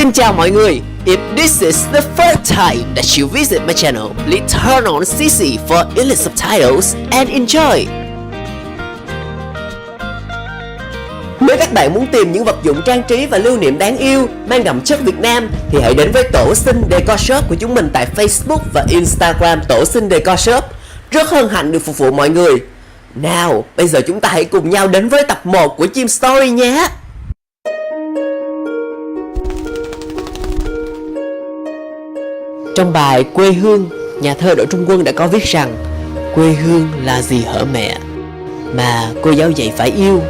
Xin chào mọi người. If this is the first time that you visit my channel, please turn on CC for English subtitles and enjoy. Nếu các bạn muốn tìm những vật dụng trang trí và lưu niệm đáng yêu mang đậm chất Việt Nam thì hãy đến với Tổ Sinh Decor Shop của chúng mình tại Facebook và Instagram Tổ Sinh Decor Shop. Rất hân hạnh được phục vụ mọi người. Nào, bây giờ chúng ta hãy cùng nhau đến với tập 1 của Chim Story nhé. Trong bài Quê Hương, nhà thơ Đỗ Trung Quân đã có viết rằng: quê hương là gì hở mẹ, mà cô giáo dạy phải yêu.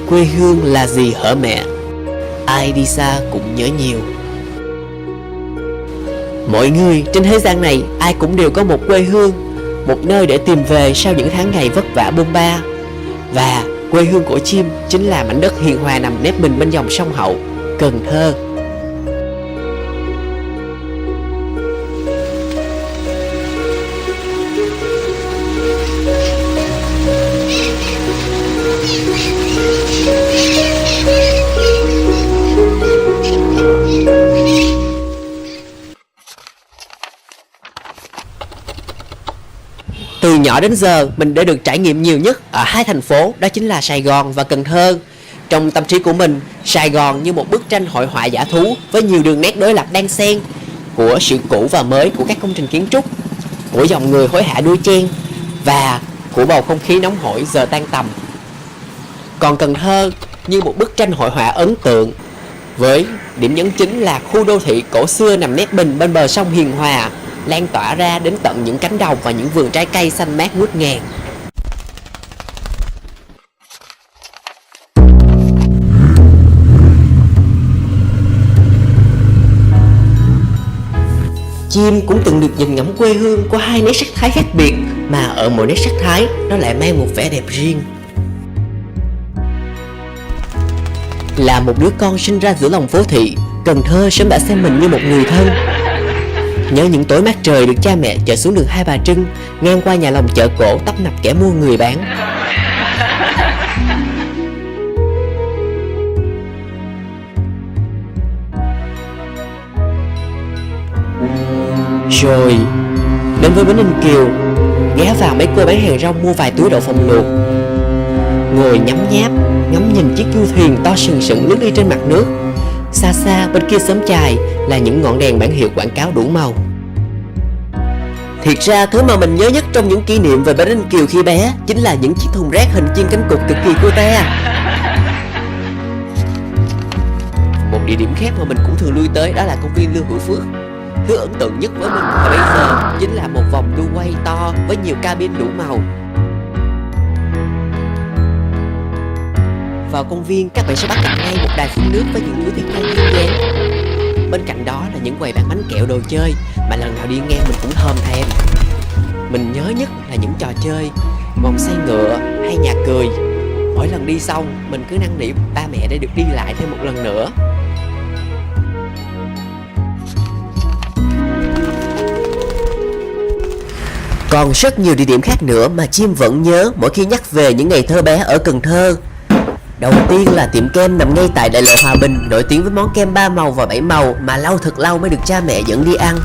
Quê hương là gì hở mẹ, ai đi xa cũng nhớ nhiều. Mọi người trên thế gian này ai cũng đều có một quê hương, một nơi để tìm về sau những tháng ngày vất vả bôn ba. Và quê hương của Chim chính là mảnh đất hiền hòa nằm nép mình bên dòng sông Hậu, Cần Thơ. Từ nhỏ đến giờ, mình đã được trải nghiệm nhiều nhất ở hai thành phố, đó chính là Sài Gòn và Cần Thơ. Trong tâm trí của mình, Sài Gòn như một bức tranh hội họa dã thú với nhiều đường nét đối lập đan xen của sự cũ và mới của các công trình kiến trúc, của dòng người hối hả đua chen và của bầu không khí nóng hổi giờ tan tầm. Còn Cần Thơ như một bức tranh hội họa ấn tượng với điểm nhấn chính là khu đô thị cổ xưa nằm nép mình bên bờ sông hiền hòa, lan tỏa ra đến tận những cánh đồng và những vườn trái cây xanh mát ngút ngàn. Chim cũng từng được nhìn ngắm quê hương qua hai nét sắc thái khác biệt, mà ở mỗi nét sắc thái nó lại mang một vẻ đẹp riêng. Là một đứa con sinh ra giữa lòng phố thị, Cần Thơ sớm đã xem mình như một người thân. Nhớ những tối mát trời được cha mẹ chở xuống đường Hai Bà Trưng, ngang qua nhà lòng chợ cổ tấp nập kẻ mua người bán. Rồi đến với Bến Ninh Kiều, ghé vào mấy cô bán hàng rong mua vài túi đậu phộng luộc, ngồi nhấm nháp ngắm nhìn chiếc du thuyền to sừng sững lướt đi trên mặt nước. Xa xa bên kia xóm chài là những ngọn đèn bản hiệu quảng cáo đủ màu. Thiệt ra thứ mà mình nhớ nhất trong những kỷ niệm về Bến Ninh Kiều khi bé chính là những chiếc thùng rác hình chim cánh cụt cực kỳ cute. Một địa điểm khác mà mình cũng thường lui tới đó là công viên Lưu Hữu Phước. Thứ ấn tượng nhất với mình và bây giờ chính là một vòng đu quay to với nhiều cabin đủ màu. Vào công viên, các bạn sẽ bắt gặp ngay một đài phun nước với những thứ thiết kế duyên dáng. Bên cạnh đó là những quầy bán bánh kẹo đồ chơi mà lần nào đi ngang mình cũng thèm thèm. Mình nhớ nhất là những trò chơi vòng xoay ngựa hay nhà cười. Mỗi lần đi xong, mình cứ năn nỉ ba mẹ để được đi lại thêm một lần nữa. Còn rất nhiều địa điểm khác nữa mà Chim vẫn nhớ mỗi khi nhắc về những ngày thơ bé ở Cần Thơ. Đầu tiên là tiệm kem nằm ngay tại Đại lộ Hòa Bình, nổi tiếng với món kem 3 màu và 7 màu mà lâu thật lâu mới được cha mẹ dẫn đi ăn.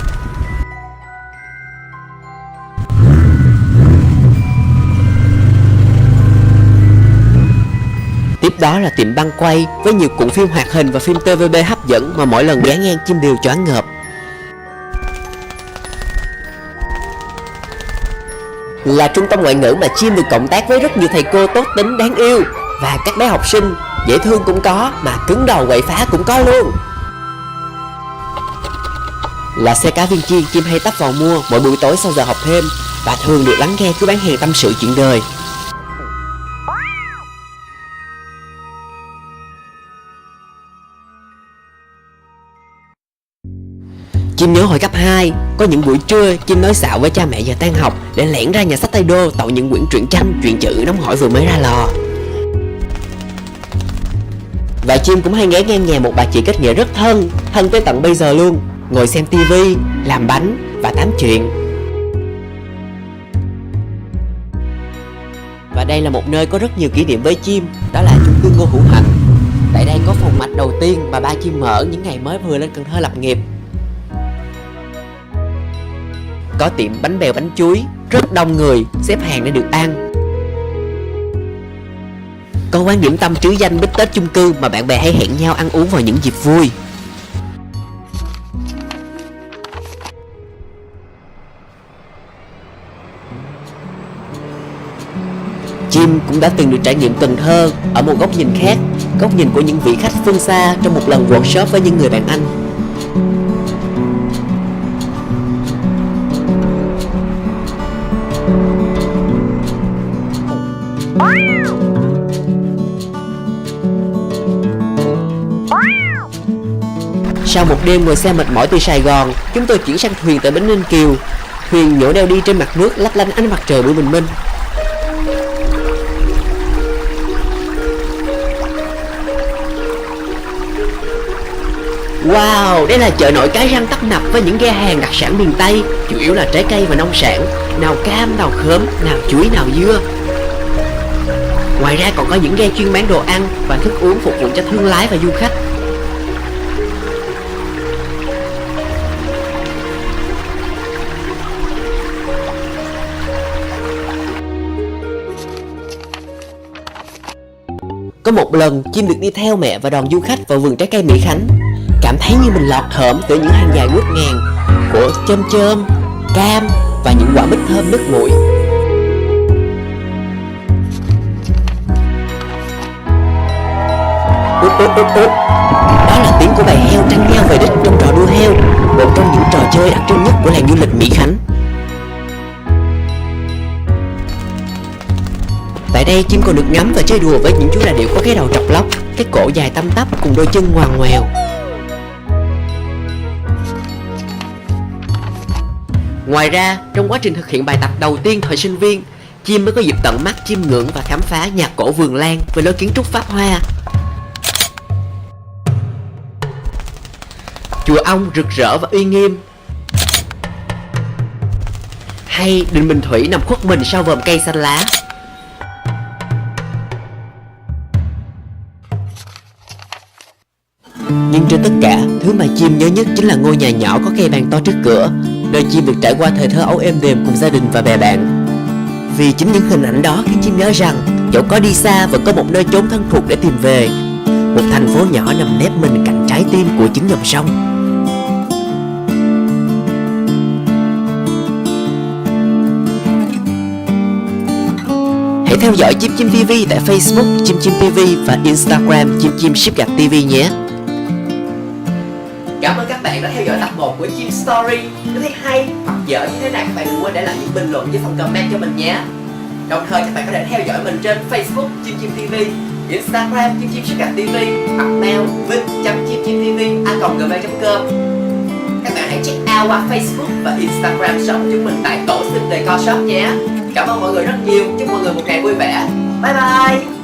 Tiếp đó là tiệm băng quay với nhiều cuộn phim hoạt hình và phim TVB hấp dẫn mà mỗi lần ghé ngang Chim đều choáng ngợp. Là trung tâm ngoại ngữ mà Chim được cộng tác với rất nhiều thầy cô tốt tính đáng yêu. Và các bé học sinh dễ thương cũng có, mà cứng đầu quậy phá cũng có luôn. Là xe cá viên chiên, Chim hay tấp vào mua mỗi buổi tối sau giờ học thêm và thường được lắng nghe cứ bán hàng tâm sự chuyện đời. Chim nhớ hồi cấp 2, có những buổi trưa Chim nói xạo với cha mẹ giờ tan học để lẻn ra nhà sách Tây Đô tậu những quyển truyện tranh, truyện chữ nóng hổi vừa mới ra lò. Và Chim cũng hay ghé ngang nhà một bà chị kết nghĩa rất thân tới tận bây giờ luôn, ngồi xem tivi, làm bánh và tám chuyện. Và đây là một nơi có rất nhiều kỷ niệm với Chim, đó là chung cư Ngô Hữu Hạnh. Tại đây đây có phòng mạch đầu tiên mà ba Chim mở những ngày mới vừa lên Cần Thơ lập nghiệp. Có tiệm bánh bèo bánh chuối, rất đông người xếp hàng để được ăn. Có quán điểm tâm trứ danh bít tết chung cư mà bạn bè hay hẹn nhau ăn uống vào những dịp vui. Chim cũng đã từng được trải nghiệm Cần Thơ ở một góc nhìn khác, góc nhìn của những vị khách phương xa trong một lần workshop với những người bạn Anh. Sau một đêm ngồi xe mệt mỏi từ Sài Gòn, chúng tôi chuyển sang thuyền tại bến Ninh Kiều. Thuyền nhổ neo đi trên mặt nước lấp lánh ánh mặt trời buổi bình minh. Wow, đây là chợ nổi Cái Răng tấp nập với những ghe hàng đặc sản miền Tây, chủ yếu là trái cây và nông sản, nào cam, nào khóm, nào chuối, nào dưa. Ngoài ra còn có những ghe chuyên bán đồ ăn và thức uống phục vụ cho thương lái và du khách. Có một lần, Chim được đi theo mẹ và đoàn du khách vào vườn trái cây Mỹ Khánh. Cảm thấy như mình lọt thởm từ những hàng dài ngút ngàn của chôm chôm, cam và những quả mít thơm nức mũi. Út út út út. Đó là tiếng của bầy heo tranh nhau về đích trong trò đua heo, một trong những trò chơi đặc trưng nhất của làng du lịch Mỹ Khánh. Tại đây Chim còn được ngắm và chơi đùa với những chú đà điểu có cái đầu trọc lóc, cái cổ dài tăm tắp cùng đôi chân ngoằn ngoèo. Ngoài ra, trong quá trình thực hiện bài tập đầu tiên thời sinh viên, Chim mới có dịp tận mắt chiêm ngưỡng và khám phá nhà cổ Vườn Lan với lối kiến trúc Pháp Hoa. Chùa Ông rực rỡ và uy nghiêm, hay Đình Bình Thủy nằm khuất mình sau vòm cây xanh lá. Nhưng trên tất cả, thứ mà Chim nhớ nhất chính là ngôi nhà nhỏ có cây bàn to trước cửa, nơi Chim được trải qua thời thơ ấu êm đềm cùng gia đình và bè bạn. Vì chính những hình ảnh đó khiến Chim nhớ rằng dẫu có đi xa vẫn có một nơi chốn thân thuộc để tìm về, một thành phố nhỏ nằm nép mình cạnh trái tim của chính dòng sông. Hãy theo dõi Chim Chim TV tại Facebook Chim Chim TV và Instagram Chim Chim Ship Gạch TV nhé. Cảm ơn các bạn đã theo dõi tập 1 của Chim Story. Nếu thấy hay hoặc dở như thế này, các bạn đừng quên để lại những bình luận với phần comment cho mình nhé. Đồng thời các bạn có thể theo dõi mình trên Facebook Chim Chim TV, Instagram Chim Chim Ship Gạch TV hoặc mail vinh.chimchimtv@gmail.com. Các bạn hãy check out qua Facebook và Instagram shop của chúng mình tại Tổ Sinh Decor Shop nhé. Cảm ơn mọi người rất nhiều, chúc mọi người một ngày vui vẻ. Bye bye.